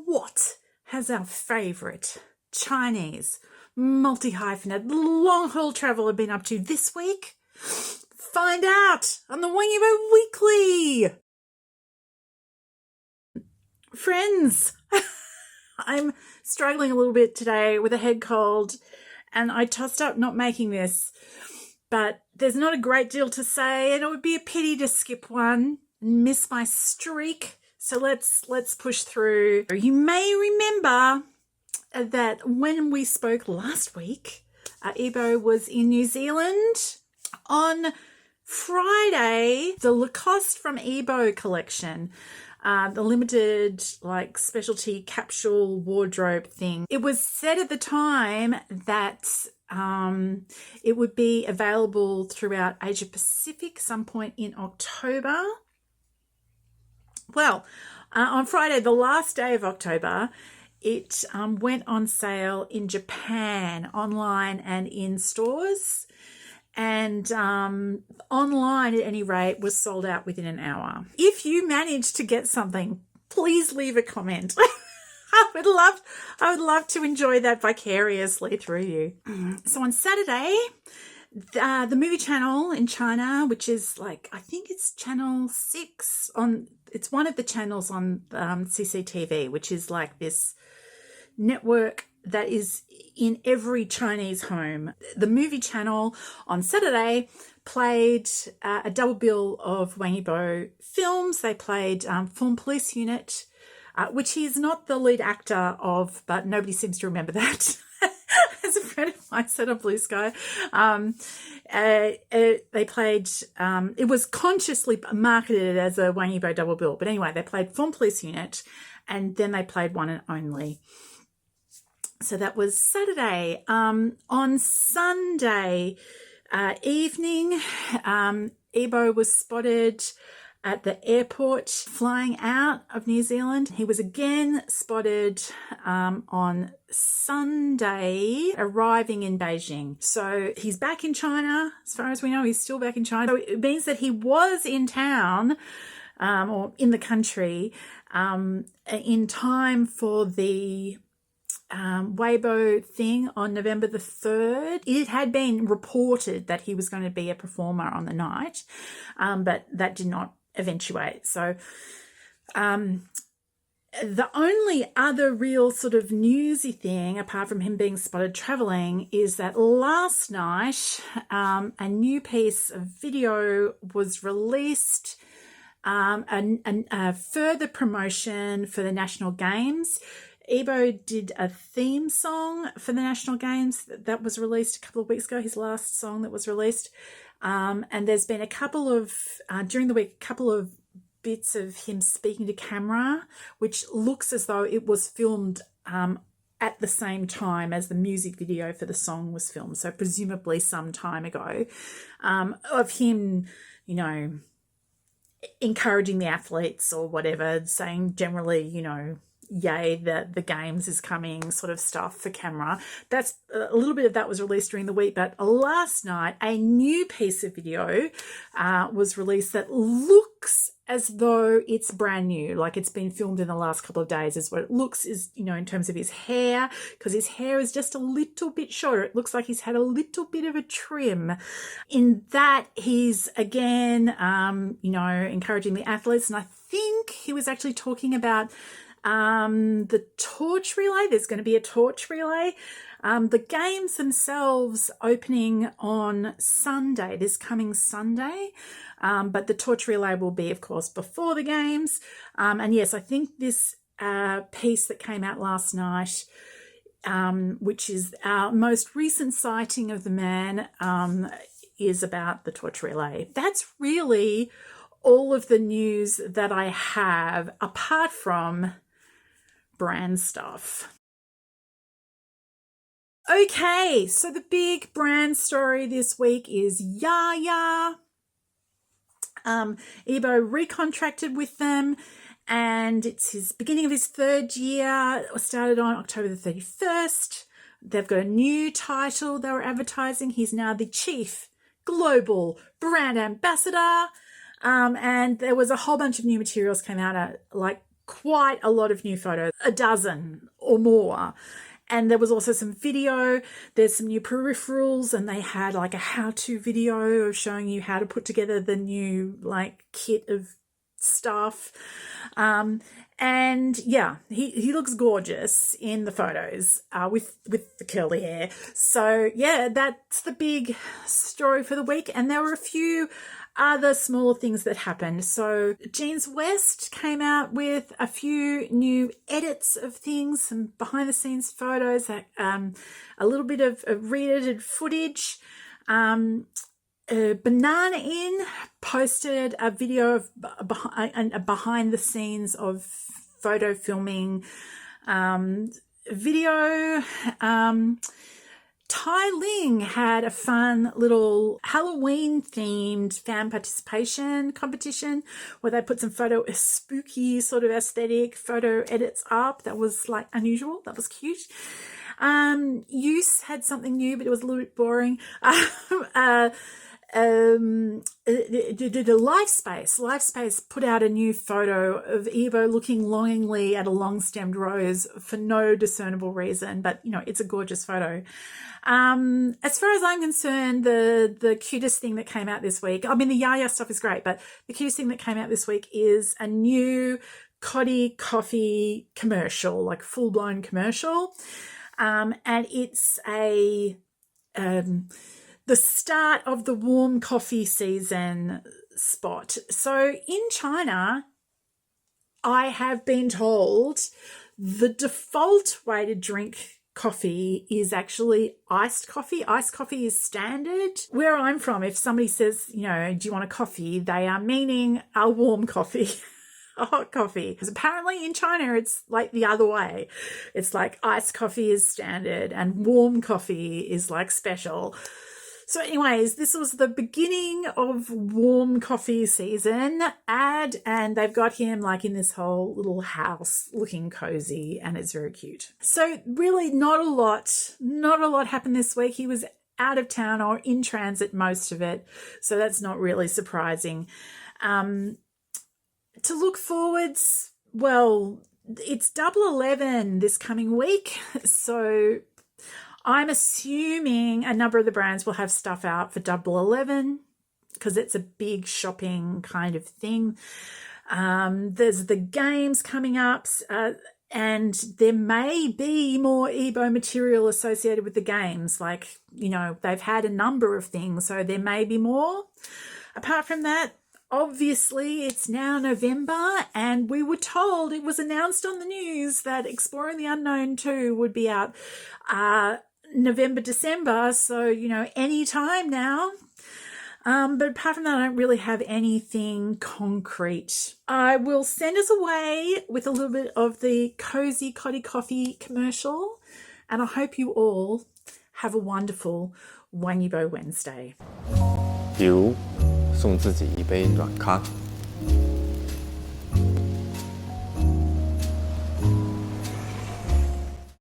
what has our favourite Chinese multi-hyphenate long-haul traveller been up to this week? Find out on the Yibo Weekly. Friends, I'm struggling a little bit today with a head cold, and I tossed up not making this, but there's not a great deal to say, and it would be a pity to skip one and miss my streak. So let's push through. You may remember that when we spoke last week, Yibo was in New Zealand. On Friday, the Lacoste from Yibo collection, the limited specialty capsule wardrobe thing, it was said at the time that it would be available throughout Asia Pacific some point in October. Well, on Friday, the last day of October, it went on sale in Japan, online and in stores. And online, at any rate, was sold out within an hour. If you managed to get something, please leave a comment. I would love to enjoy that vicariously through you. So on Saturday, the movie channel in China, which is I think it's channel 6 on. It's one of the channels on CCTV, which is this network that is in every Chinese home. The movie channel on Saturday played a double bill of Yibo films. They played Film Police Unit, which he's not the lead actor of, but nobody seems to remember that. As a friend of mine said on Blue Sky, they played, it was consciously marketed as a Yibo double bill. But anyway, they played Film Police Unit, and then they played One and Only. So that was Saturday. On Sunday evening, Yibo was spotted at the airport flying out of New Zealand. He was again spotted on Sunday arriving in Beijing. So he's back in China. As far as we know, he's still back in China. So it means that he was in town or in the country in time for the Weibo thing on November the 3rd. It had been reported that he was going to be a performer on the night, but that did not eventuate. So the only other real sort of newsy thing, apart from him being spotted traveling, is that last night a new piece of video was released, a further promotion for the National Games. Yibo did a theme song for the National Games that was released a couple of weeks ago, his last song that was released. And there's been a couple of, during the week, a couple of bits of him speaking to camera, which looks as though it was filmed at the same time as the music video for the song was filmed. So presumably some time ago, of him, encouraging the athletes or whatever, saying generally, yay, the games is coming sort of stuff for camera. That's a little bit of that was released during the week, but last night a new piece of video was released that looks as though it's brand new, like it's been filmed in the last couple of days is what it looks, is in terms of his hair, because his hair is just a little bit shorter. It looks like he's had a little bit of a trim. In that, he's again encouraging the athletes, and I think he was actually talking about the torch relay. There's going to be a torch relay. The games themselves opening on Sunday, this coming Sunday, but the torch relay will be, of course, before the games. And yes, I think this piece that came out last night, which is our most recent sighting of the man, is about the torch relay. That's really all of the news that I have, apart from brand stuff. Okay, so the big brand story this week is YAYA. Yibo recontracted with them, and it's his beginning of his third year. It started on October the 31st. They've got a new title they were advertising. He's now the Chief Global Brand Ambassador. And there was a whole bunch of new materials came out, like quite a lot of new photos, a dozen or more. And there was also some video. There's some new peripherals, and they had like a how-to video of showing you how to put together the new like kit of stuff. And yeah, he looks gorgeous in the photos with the curly hair. So yeah, that's the big story for the week. And there were a few other smaller things that happened. So Jeanswest came out with a few new edits of things, some behind the scenes photos, a little bit of re-edited footage. Bananain posted a video of behind the scenes of photo filming video. Tai Ling had a fun little Halloween themed fan participation competition where they put some spooky sort of aesthetic photo edits up. That was like unusual. That was cute. Use had something new, but it was a little bit boring. Lifespace put out a new photo of Yibo looking longingly at a long-stemmed rose for no discernible reason, but you know, it's a gorgeous photo. As far as I'm concerned, the cutest thing that came out this week, I mean, the YAYA stuff is great, but the cutest thing that came out this week is a new Cotti Coffee commercial, like full-blown commercial. And it's the start of the warm coffee season spot. So in China, I have been told the default way to drink coffee is actually iced coffee. Iced coffee is standard. Where I'm from, if somebody says, you know, do you want a coffee? They are meaning a warm coffee. A hot coffee. Because apparently in China it's like the other way. It's like iced coffee is standard and warm coffee is like special. So anyways, this was the beginning of warm coffee season and they've got him like in this whole little house looking cozy, and it's very cute. So really not a lot happened this week. He was out of town or in transit most of it, so that's not really surprising. To look forwards, well, it's Double 11 this coming week, so I'm assuming a number of the brands will have stuff out for Double 11 because it's a big shopping kind of thing. There's the games coming up, and there may be more Yibo material associated with the games. Like, you know, they've had a number of things, so there may be more. Apart from that, obviously, it's now November, and we were told, it was announced on the news that Exploring the Unknown 2 would be out November, December, so, you know, any time now. But apart from that, I don't really have anything concrete. I will send us away with a little bit of the cozy Cotti Coffee commercial, and I hope you all have a wonderful Yibo Wednesday. 比如送自己一杯暖咖啡。